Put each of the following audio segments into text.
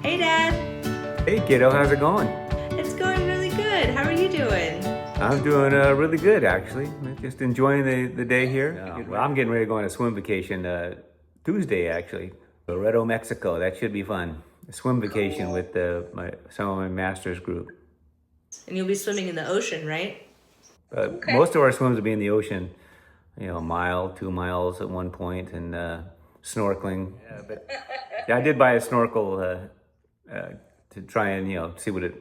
Hey, Dad. Hey kiddo, how's it going? It's going really good. How are you doing? I'm doing really good actually. Just enjoying the day here. Well, I'm getting ready to go on a swim vacation Tuesday actually. Loreto, Mexico. That should be fun. A swim vacation with some of my master's group. And you'll be swimming in the ocean, right? Most of our swims will be in the ocean. You know, a mile, 2 miles at one point, and snorkeling. Yeah, I did buy a snorkel to try and see what it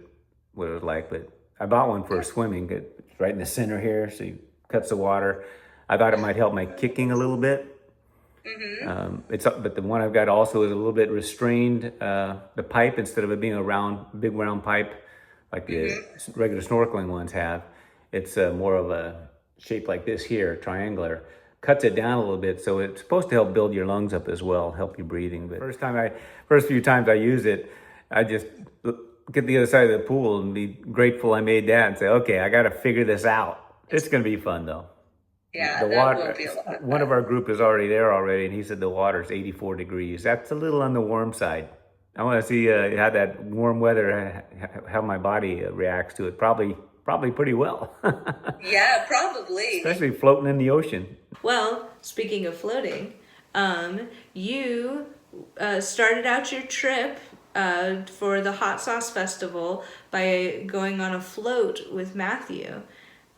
was like. But I bought one for swimming. It's right in the center here, so it cuts the water. I thought it might help my kicking a little bit. But the one I've got also is a little bit restrained. The pipe, instead of it being a big round pipe like the regular snorkeling ones have, it's more of a shape like this here, triangular. Cuts it down a little bit, so it's supposed to help build your lungs up as well, help you breathing. But first few times I use it, I just get the other side of the pool and be grateful I made that and say, okay, I got to figure this out. It's going to be fun though. Yeah, the that water, will be a lot of fun. One of our group is already there already, and he said the water's 84 degrees. That's a little on the warm side. I want to see how that warm weather, how my body reacts to it. Probably pretty well. Yeah, probably. Especially floating in the ocean. Well, speaking of floating, you started out your trip for the Hot Sauce Festival by going on a float with Matthew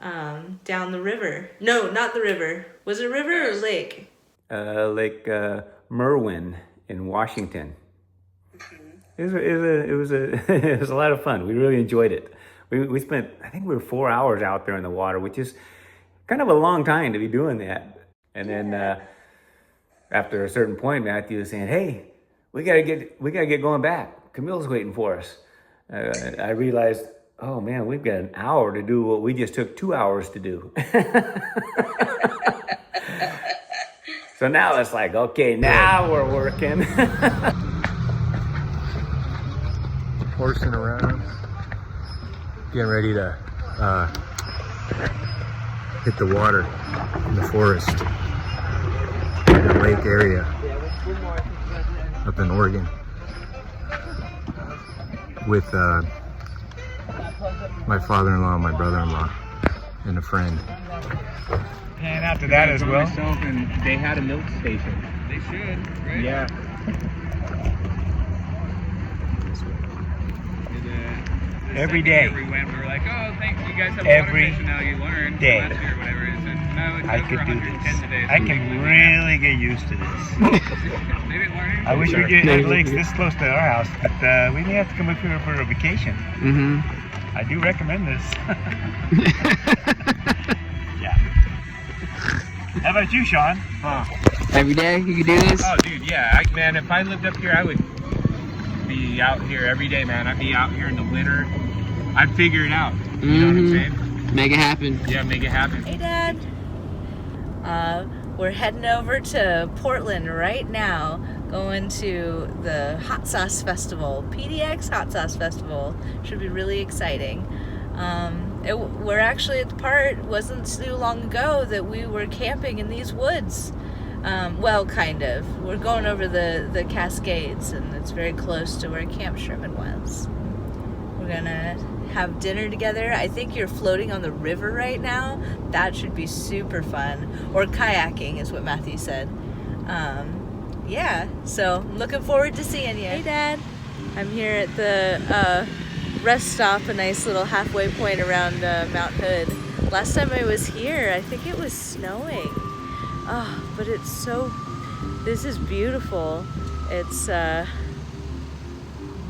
down the river. No, not the river. Was it a river or lake? Lake Merwin in Washington. It was a lot of fun. We really enjoyed it. We spent, I think we were 4 hours out there in the water, which is kind of a long time to be doing that. And then after a certain point, Matthew was saying, "Hey, we gotta get going back. Camille's waiting for us." I realized, oh man, we've got an hour to do what we just took 2 hours to do. So now it's like, okay, now we're working. Horsing around, getting ready to hit the water in the forest, in the lake area up in Oregon with my father-in-law, my brother-in-law, and a friend. And after that as well. Myself, and they had a milk station. They should, right? Yeah. Every day. We went, we were like, oh, thanks, you guys have Every water fish, and now you learned day. last year or whatever. It said, no, it's I over could do 110 this. today. So I we can usually really get used to this. Maybe learning. I wish we could have lakes this close to our house, but we may have to come up here for a vacation. I do recommend this. Yeah. How about you, Sean? Every day you can do this? Oh, dude, yeah. Man, if I lived up here, I would be out here every day, man. I'd be out here in the winter. I'd figure it out. You know what I'm saying? Make it happen. Yeah, make it happen. Hey, Dad. We're heading over to Portland right now, going to the Hot Sauce Festival, PDX Hot Sauce Festival. Should be really exciting. We're actually at the part, wasn't too long ago, that we were camping in these woods. Well, kind of. We're going over the Cascades, and it's very close to where Camp Sherman was. We're gonna have dinner together. I think you're floating on the river right now. That should be super fun. Or kayaking is what Matthew said. Yeah, so I'm looking forward to seeing you. Hey, Dad. I'm here at the rest stop, a nice little halfway point around Mount Hood. Last time I was here, I think it was snowing. Oh, but this is beautiful. It's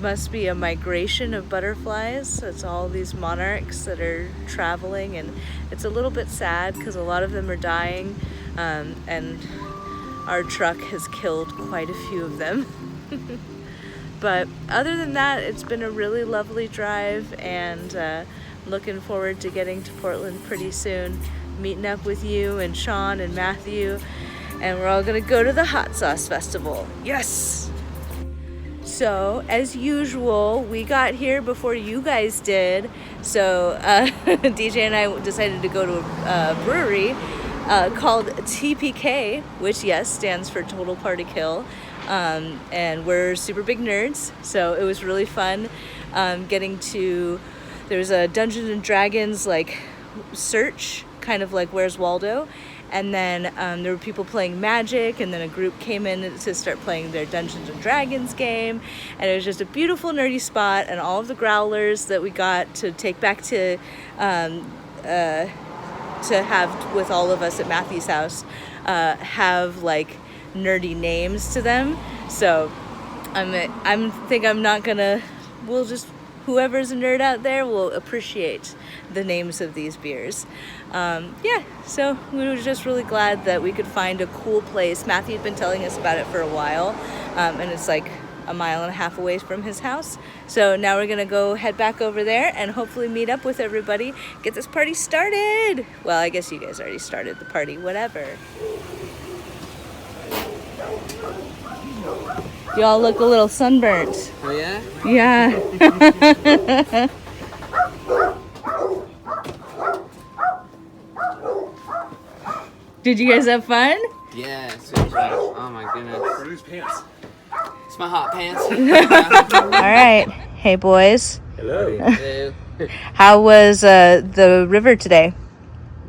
must be a migration of butterflies. It's all these monarchs that are traveling, and it's a little bit sad because a lot of them are dying, and our truck has killed quite a few of them. But other than that, it's been a really lovely drive, and looking forward to getting to Portland pretty soon, meeting up with you and Sean and Matthew, and we're all gonna go to the Hot Sauce Festival. Yes! So, as usual, we got here before you guys did, so DJ and I decided to go to a brewery called TPK, which, yes, stands for Total Party Kill. and we're super big nerds, so it was really fun getting to. There's a Dungeons and Dragons like search, kind of like Where's Waldo, and then there were people playing Magic, and then a group came in to start playing their Dungeons and Dragons game, and it was just a beautiful nerdy spot, and all of the growlers that we got to take back to have with all of us at Matthew's house have like nerdy names to them. So we'll just, whoever's a nerd out there will appreciate the names of these beers. So we were just really glad that we could find a cool place. Matthew had been telling us about it for a while, and it's like a mile and a half away from his house. So now we're gonna go head back over there and hopefully meet up with everybody, get this party started. Well, I guess you guys already started the party, whatever. Y'all look a little sunburnt. Oh yeah? Yeah. Did you guys have fun? Yeah, super fun. Oh my goodness. Whose pants? It's my hot pants. All right. Hey, boys. Hello. Hello. How was the river today?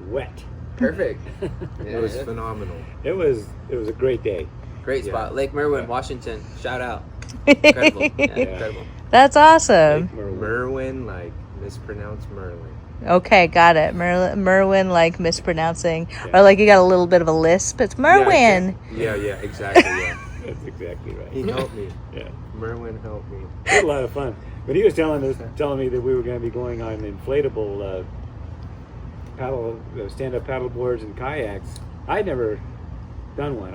Wet. Perfect. It was phenomenal. It was a great day. Great Yeah. spot. Lake Merwin, Washington. Shout out. Incredible. Yeah, incredible. That's awesome. Merwin, like mispronounced Merlin. Okay, got it. Merwin, like mispronouncing, or like you got a little bit of a lisp. It's Merwin. Yeah, exactly. Yeah. That's exactly right. He helped me. Yeah. Merwin helped me. We had a lot of fun. But he was telling me that we were going to be going on inflatable stand-up paddle boards and kayaks. I'd never done one.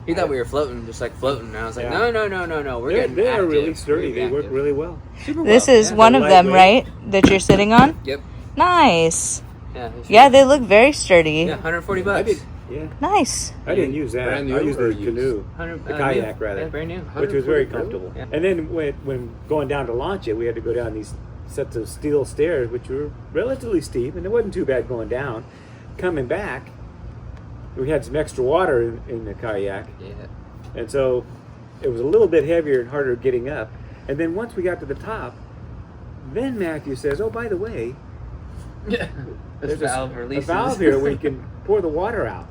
He thought we were floating, just like floating. And I was like, Yeah. no. We're getting They're active. really sturdy. We're They getting work active. really well. Super This well. is Yeah. one of them, right? lightweight. That you're sitting on? Yep. Nice. Yeah. Yeah, they look very sturdy. Yeah, $140. I did. Yeah. Nice. I didn't use that. Brand new I used or the used? canoe. The kayak, new. rather. Yeah, brand new. Which was very 140 comfortable. Yeah. And then when going down to launch it, we had to go down these sets of steel stairs, which were relatively steep, and it wasn't too bad going down. Coming back, we had some extra water in the kayak, Yeah. and so it was a little bit heavier and harder getting up. And then once we got to the top, then Matthew says, "Oh, by the way, Yeah. there's valve a releases. valve here where you can pour the water out."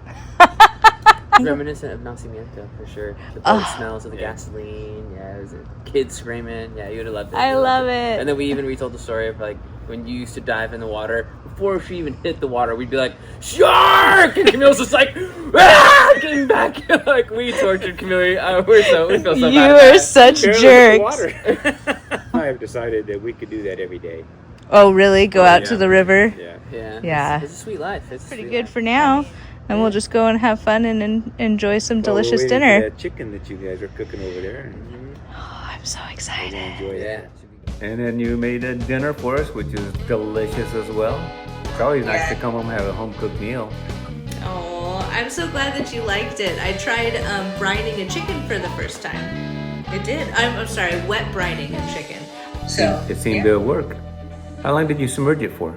Reminiscent of Nacimiento for sure. The boat smells of the gasoline. Yeah, it was a kid screaming. Yeah, you would have loved it. I You love loved it. And then we even retold the story of like when you used to dive in the water before she even hit the water. We'd be like, "Shark!" And Camille's just like, "Ah!" Getting back. Like we tortured Camille. We feel so You bad. are about such Careless jerks. water. I have decided that we could do that every day. Oh, really? Go out to yeah. the river? Yeah. it. Yeah. Yeah. It's a sweet life. It's a Pretty sweet good life. for now. And we'll just go and have fun and enjoy some delicious Well, we're waiting dinner. for that chicken that you guys are cooking over there. Oh, I'm so We'll excited. enjoy Yeah. that. And then you made a dinner for us, which is delicious as well. It's always nice to come home and have a home cooked meal. Oh, I'm so glad that you liked it. I tried brining a chicken for the first time. It did. I'm sorry, wet brining a chicken. So It seemed to work. How long did you submerge it for?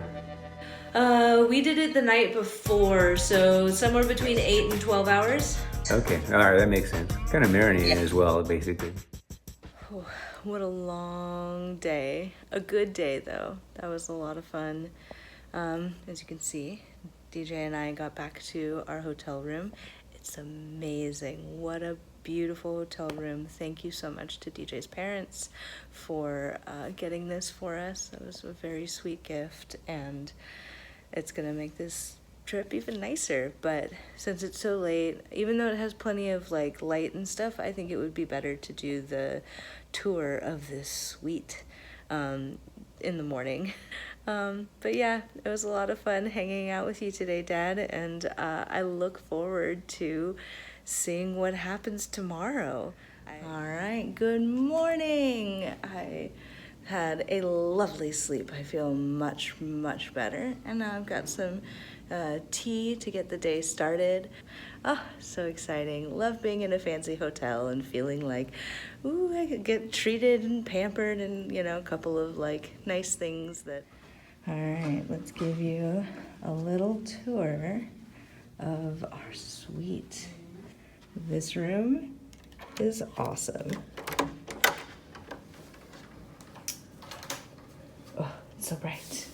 We did it the night before, so somewhere between 8 and 12 hours. Okay, all right, that makes sense. Kind of marinated as well, basically. What a long day. A good day, though. That was a lot of fun. As you can see, DJ and I got back to our hotel room. It's amazing. What a beautiful hotel room. Thank you so much to DJ's parents for getting this for us. That was a very sweet gift, and it's going to make this trip even nicer. But since it's so late, even though it has plenty of like light and stuff, I think it would be better to do the tour of this suite in the morning. But yeah, it was a lot of fun hanging out with you today, Dad, and I look forward to seeing what happens tomorrow. All right, good morning. I had a lovely sleep. I feel much, much better. And now I've got some tea to get the day started. Oh, so exciting. Love being in a fancy hotel and feeling like, ooh, I could get treated and pampered and, you know, a couple of like nice things that... All right, let's give you a little tour of our suite. This room is awesome. Oh, it's so bright.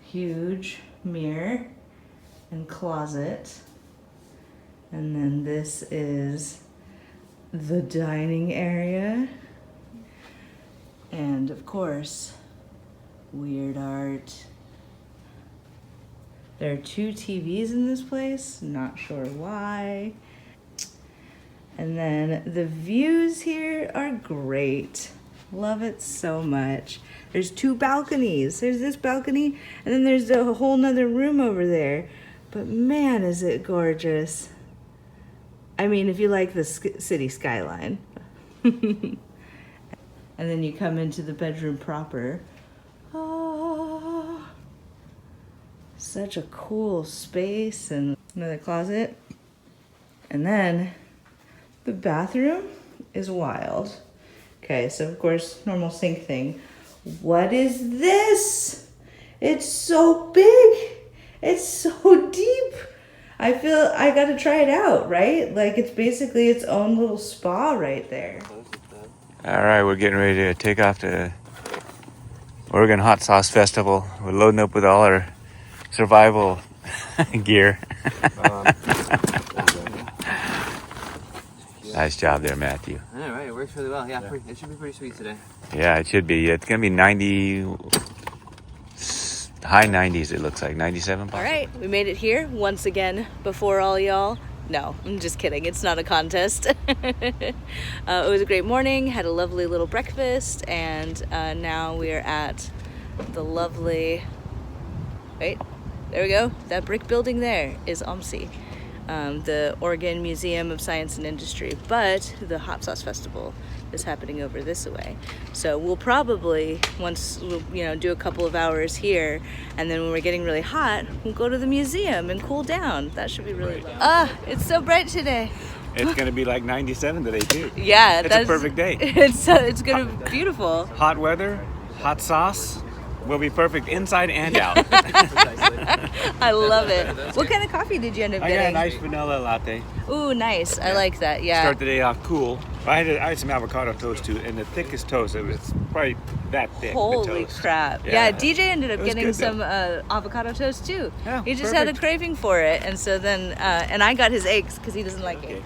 Huge mirror and closet. And then this is the dining area. And of course, weird art. There are 2 TVs in this place, not sure why. And then the views here are great. Love it so much. There's 2 balconies. There's this balcony, and then there's a whole nother room over there. But man, is it gorgeous. I mean, if you like the city skyline. And then you come into the bedroom proper. Oh, such a cool space, and another closet. And then the bathroom is wild. Okay, so of course, normal sink thing. What is this? It's so big. It's so deep. I feel I gotta try it out, right? Like it's basically its own little spa right there. All right, we're getting ready to take off to Oregon Hot Sauce Festival. We're loading up with all our survival gear. Nice job there, Matthew. All right, it works really well. Yeah, it should be pretty sweet today. Yeah, it should be. It's gonna be 90, high 90s. It looks like 97. All right, we made it here once again before all y'all. No, I'm just kidding. It's not a contest. It was a great morning, had a lovely little breakfast, and now we are at the lovely, wait, there we go. That brick building there is OMSI, the Oregon Museum of Science and Industry, but the Hot Sauce Festival is happening over this way. So we'll probably, once we'll, do a couple of hours here, and then when we're getting really hot, we'll go to the museum and cool down. That should be really fun. Ah, it's so bright today. It's gonna be like 97 today too. Yeah, it's a perfect day. It's gonna be beautiful. Hot weather, hot sauce will be perfect inside and out. I love it. What kind of coffee did you end up I getting? got a nice vanilla latte. Ooh, nice. I like that. Yeah. Start the day off cool. I had some avocado toast too, and the thickest toast. It was probably that thick. Holy the toast. crap. Yeah. Yeah, DJ ended up It was getting good, some avocado toast too. Yeah, He just had a perfect. craving for it, and so then, and I got his eggs because he doesn't like it.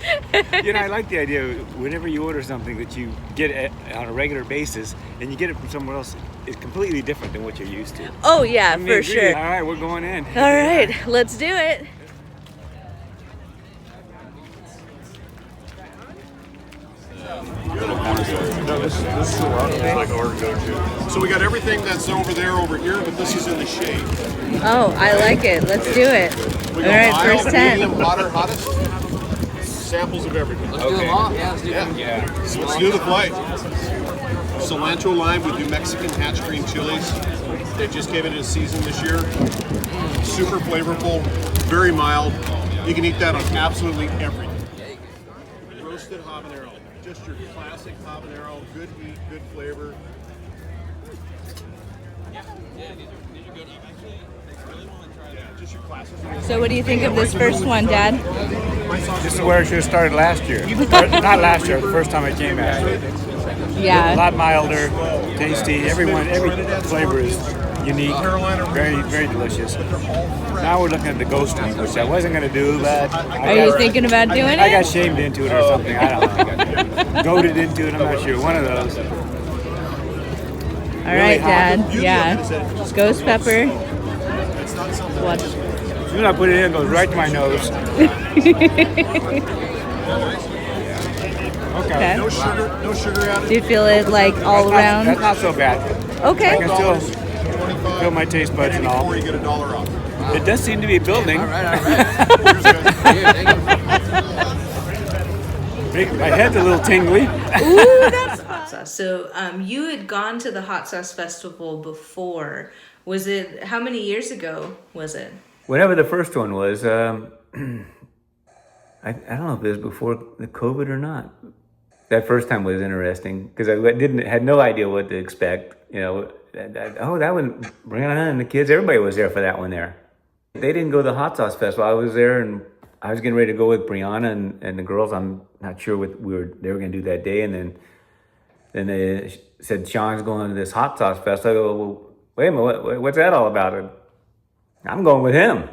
I like the idea whenever you order something that you get it on a regular basis and you get it from somewhere else, it's completely different than what you're used to. Oh yeah, I mean, for really, sure. All right, we're going in. All right, let's do it. This is a lot. It's like our go-to. So we got everything that's over here, but this is in the shade. Oh, I like it. Let's do it. We All go right, mild, first 10. medium, hotter, hottest. Samples of everything. Let's do them all. Yeah, let's do them. Yeah. So let's do the flight. Cilantro lime with New Mexican hatch green chilies. They just gave it a season this year. Super flavorful, very mild. You can eat that on absolutely everything. Roasted habanero, just your classic habanero, good heat, good flavor. Just your classic. So what do you think of this first one, Dad? This is where it should have started last year. Not last year, the first time I came actually. A Yeah. lot milder, tasty. Every flavor is unique, very, very delicious. Now we're looking at the ghost one, which I wasn't going to do, but Are you thinking about doing I got it? shamed into it or something. I don't know. Goaded into it, I'm not sure. One of those. All right, Dad. Yeah. Ghost pepper. Watch. As soon as I put it in, it goes right to my nose. Okay. No sugar added. Do you feel it like all around? That's not so bad. I Okay. can still feel my taste buds and all. Before you get $1 off. It does seem to be building. All right. Here, thank you. My head's a little tingly. Ooh, that's hot sauce. So, you had gone to the Hot Sauce Festival before. Was it, how many years ago was it? Whenever the first one was, I don't know if it was before the COVID or not. That first time was interesting because I had no idea what to expect. That one, Brianna and the kids, everybody was there for that one there. They didn't go to the Hot Sauce Festival. I was there and I was getting ready to go with Brianna and the girls. I'm not sure what they were going to do that day. And then they said, Sean's going to this hot sauce fest. I go, well, wait a minute, what's that all about? I'm going with him.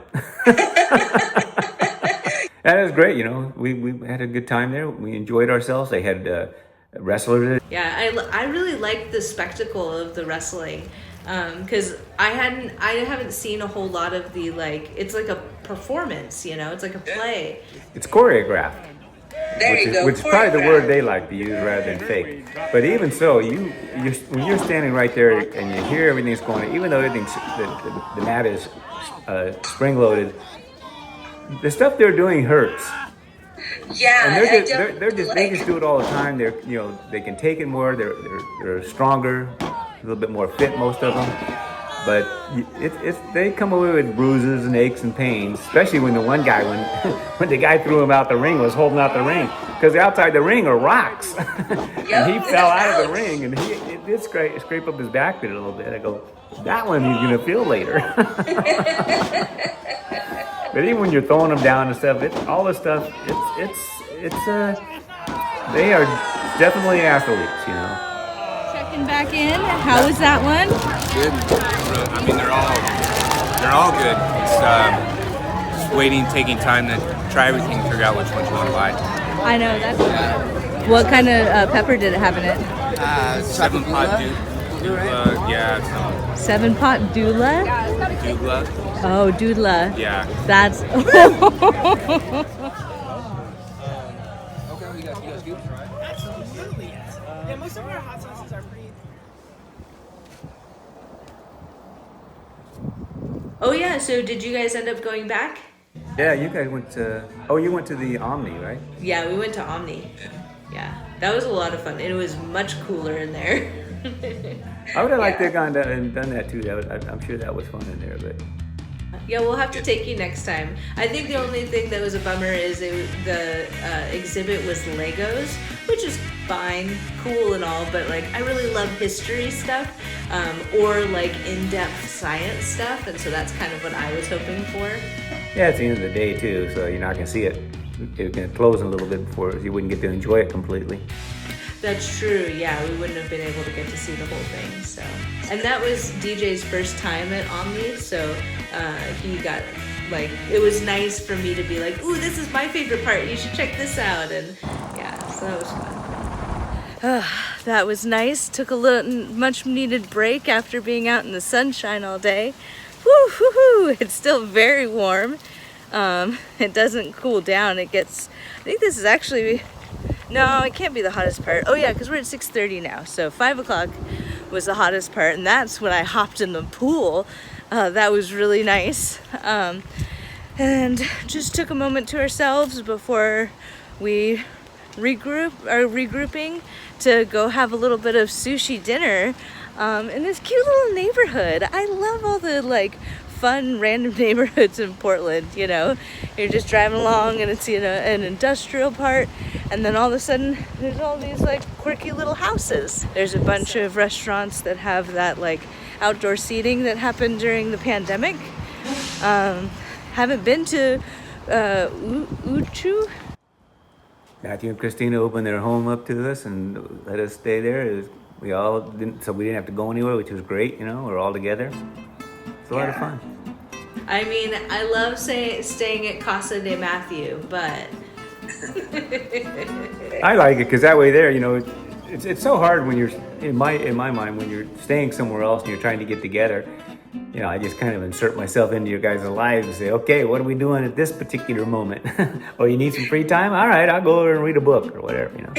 That was great, you know. We had a good time there. We enjoyed ourselves. They had wrestlers. Yeah, I really liked the spectacle of the wrestling, because I haven't seen a whole lot of the, like, it's like a performance, you know, it's like a play. It's choreographed. There you go. Which is probably the word choreographed. they like to use rather than fake. But even so, when you're standing right there and you hear everything's going on, even though everything's the mat is spring loaded, the stuff they're doing hurts. Yeah, And I they just do it all the time. They can take it more. They're stronger, a little bit more fit, most of them. But they come away with bruises and aches and pains, especially when the one guy, when the guy threw him out the ring, was holding out the ring, because outside the ring are rocks. And he fell out of the ring, and it did scrape up his back a little bit. I go, that one he's gonna feel later. But even when you're throwing them down and stuff, all this stuff, they are definitely athletes, you know. Checking back in. How was that one? Good. I mean, they're all good. It's just waiting, taking time to try everything, figure out which ones you want to buy. I know, that's what kind of pepper did it have in it? 7-pot doodla. Yeah. 7-pot doula? Doodla. Oh, doodla. Yeah. That's. Yeah, most of our hot sauces are pretty. Oh yeah, so did you guys end up going back? Yeah, you guys went to. Oh, you went to the Omni, right? Yeah, we went to Omni. Yeah, that was a lot of fun. It was much cooler in there. I would have liked to have gone down and done that too. I'm sure that was fun in there, but. Yeah, we'll have to take you next time. I think the only thing that was a bummer is the exhibit was Legos, which is fine, cool and all, but like I really love history stuff, or like in-depth science stuff, and so that's kind of what I was hoping for. Yeah, it's the end of the day too, so you're not gonna see it. It's gonna close in a little bit before you wouldn't get to enjoy it completely. That's true, yeah, we wouldn't have been able to get to see the whole thing, so. And that was DJ's first time at Omni, so he got, like, it was nice for me to be like, ooh, this is my favorite part, you should check this out, and yeah, so that was fun. That was nice, took a little, much needed break after being out in the sunshine all day. Woo, hoo, hoo. It's still very warm. It doesn't cool down, it gets, I think this is actually, no, it can't be the hottest part. Oh yeah, because we're at 6:30 now. So 5 o'clock was the hottest part, and that's when I hopped in the pool. That was really nice. And just took a moment to ourselves before we are regrouping to go have a little bit of sushi dinner in this cute little neighborhood. I love all the like fun random neighborhoods in Portland, you know. You're just driving along and it's, you know, an industrial part, and then all of a sudden there's all these like quirky little houses. There's a bunch of restaurants that have that like outdoor seating that happened during the pandemic. Haven't been to Uchu. Matthew and Christina opened their home up to us and let us stay there. We didn't have to go anywhere, which was great, you know, we're all together. It's a lot of fun. I mean, I love staying at Casa de Matthew, but I like it because that way there, you know, it's so hard when you're in my mind when you're staying somewhere else and you're trying to get together. You know, I just kind of insert myself into your guys' lives and say, okay, what are we doing at this particular moment? Oh, you need some free time? All right, I'll go over and read a book or whatever, you know.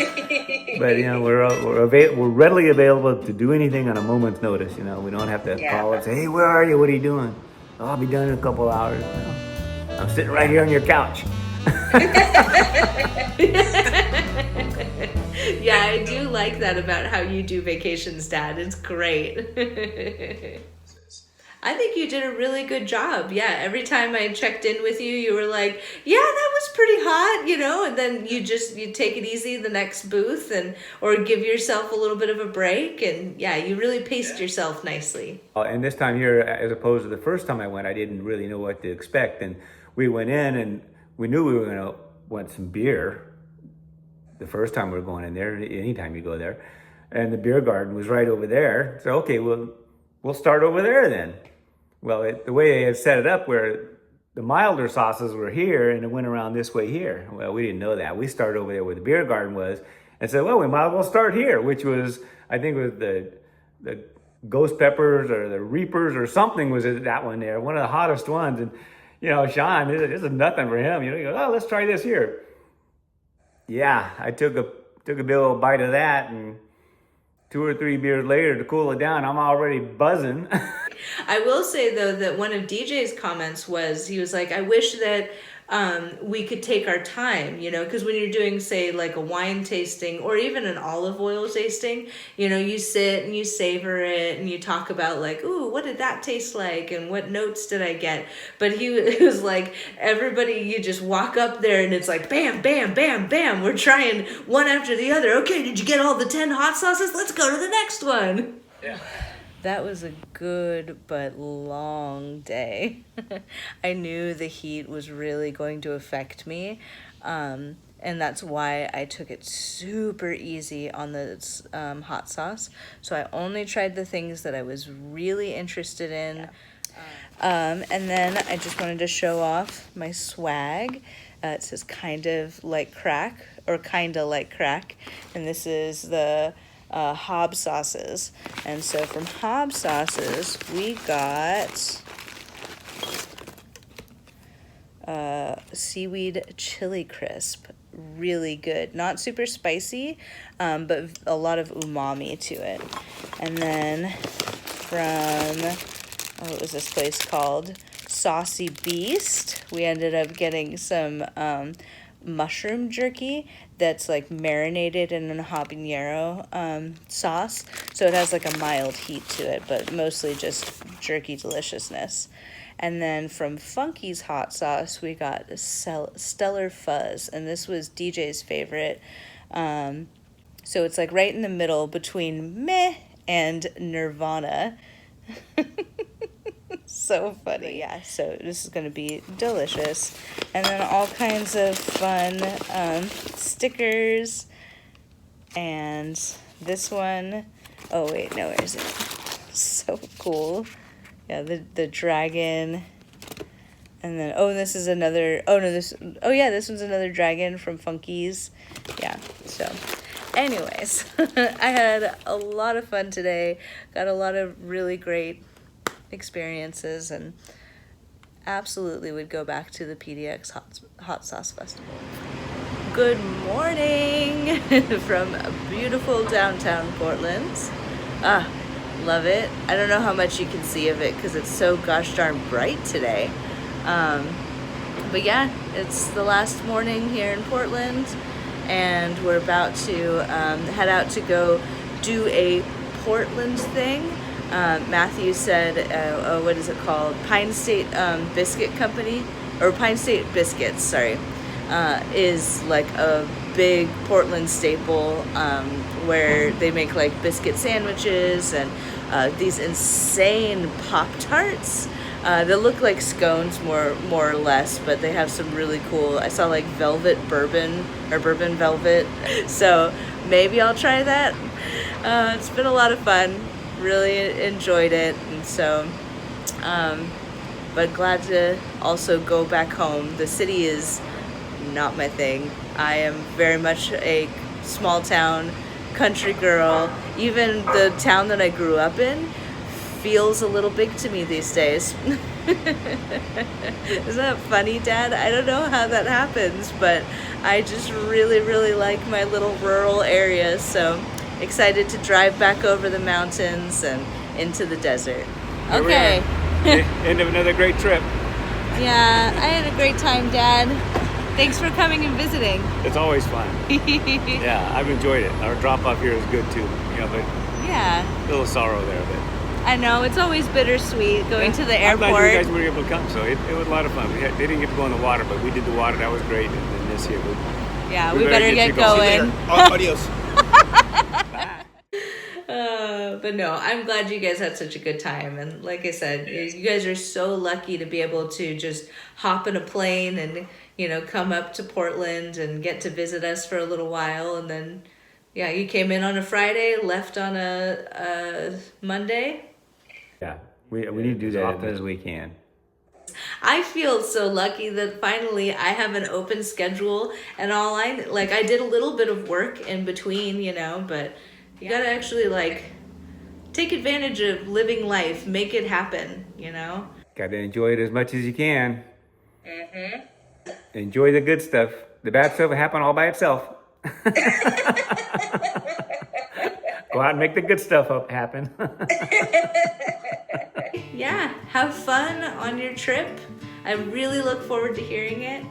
But, you know, we're readily available to do anything on a moment's notice, you know. We don't have to call and say, hey, where are you? What are you doing? Oh, I'll be done in a couple hours. No, I'm sitting right here on your couch. Yeah, I do like that about how you do vacations, Dad. It's great. I think you did a really good job. Yeah, every time I checked in with you, you were like, yeah, that was pretty hot, you know, and then you take it easy the next booth or give yourself a little bit of a break. And yeah, you really paced yourself nicely. And this time here, as opposed to the first time I went, I didn't really know what to expect. And we went in and we knew we were gonna want some beer the first time we were going in there. Anytime you go there, and the beer garden was right over there. So okay, we'll start over there then. Well, the way they had set it up, where the milder sauces were here, and it went around this way here. Well, we didn't know that. We started over there where the beer garden was, and said, well, we might as well start here, which was, I think, it was the ghost peppers or the reapers or something was that one there, one of the hottest ones. And Sean, this is nothing for him. He goes, oh, let's try this here. Yeah, I took a big old bite of that, and 2 or 3 beers later to cool it down, I'm already buzzing. I will say, though, that one of DJ's comments was, he was like, I wish that we could take our time, because when you're doing, say, like a wine tasting or even an olive oil tasting, you sit and you savor it and you talk about like, ooh, what did that taste like and what notes did I get? But he was like, everybody, you just walk up there and it's like, bam, bam, bam, bam. We're trying one after the other. Okay, did you get all the 10 hot sauces? Let's go to the next one. Yeah. That was a good but long day. I knew the heat was really going to affect me, and that's why I took it super easy on the hot sauce. So I only tried the things that I was really interested in. And then I just wanted to show off my swag. It says kind of like crack, and this is the Hob sauces. And so from Hob sauces we got seaweed chili crisp. Really good, not super spicy, but a lot of umami to it. And then from what was this place called, Saucy Beast, we ended up getting some mushroom jerky that's like marinated in a habanero sauce, so it has like a mild heat to it, but mostly just jerky deliciousness. And then from Funky's hot sauce we got Stellar Fuzz, and this was DJ's favorite. So it's like right in the middle between meh and Nirvana. So funny. Yeah, so this is going to be delicious. And then all kinds of fun stickers. And this one, oh wait, no, where is it? So cool. Yeah, the dragon. And then, this is another, this one's another dragon from Funky's. Yeah, so anyways, I had a lot of fun today. Got a lot of really great experiences, and absolutely would go back to the PDX Hot Sauce Festival. Good morning from beautiful downtown Portland. Love it. I don't know how much you can see of it because it's so gosh darn bright today. But yeah, it's the last morning here in Portland, and we're about to head out to go do a Portland thing. Matthew said, what is it called? Pine State Biscuit Company, or Pine State Biscuits, sorry, is like a big Portland staple where they make like biscuit sandwiches and these insane Pop-Tarts. They look like scones more or less, but they have some really cool, I saw like velvet bourbon or bourbon velvet. So maybe I'll try that. It's been a lot of fun. Really enjoyed it, and so but glad to also go back home. The city is not my thing. I am very much a small town country girl. Even the town that I grew up in feels a little big to me these days. Isn't that funny, Dad? I don't know how that happens, but I just really like my little rural area. So excited to drive back over the mountains and into the desert. Okay. End of another great trip. Yeah, I had a great time, Dad. Thanks for coming and visiting. It's always fun. Yeah, I've enjoyed it. Our drop off here is good too. But yeah, a little sorrow there, but I know it's always bittersweet going to the airport. I'm glad you guys were able to come. So it was a lot of fun. They didn't get to go in the water, but we did the water. That was great. And then this year, we better get going. Adios. But no, I'm glad you guys had such a good time. And like I said, you guys are so lucky to be able to just hop in a plane and come up to Portland and get to visit us for a little while. And then, yeah, you came in on a Friday, left on a Monday. Yeah, we need to do that as often as we can. I feel so lucky that finally I have an open schedule, and I did a little bit of work in between, but you gotta actually take advantage of living life, make it happen, Gotta enjoy it as much as you can. Enjoy the good stuff. The bad stuff will happen all by itself. Go out and make the good stuff happen. Yeah, have fun on your trip. I really look forward to hearing it.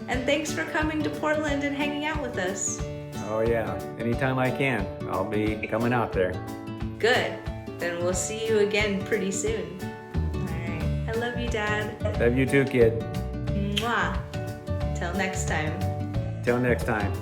And thanks for coming to Portland and hanging out with us. Oh yeah, anytime I can, I'll be coming out there. Good. Then we'll see you again pretty soon. All right. I love you, Dad. Love you too, kid. Mwah. Till next time. Till next time.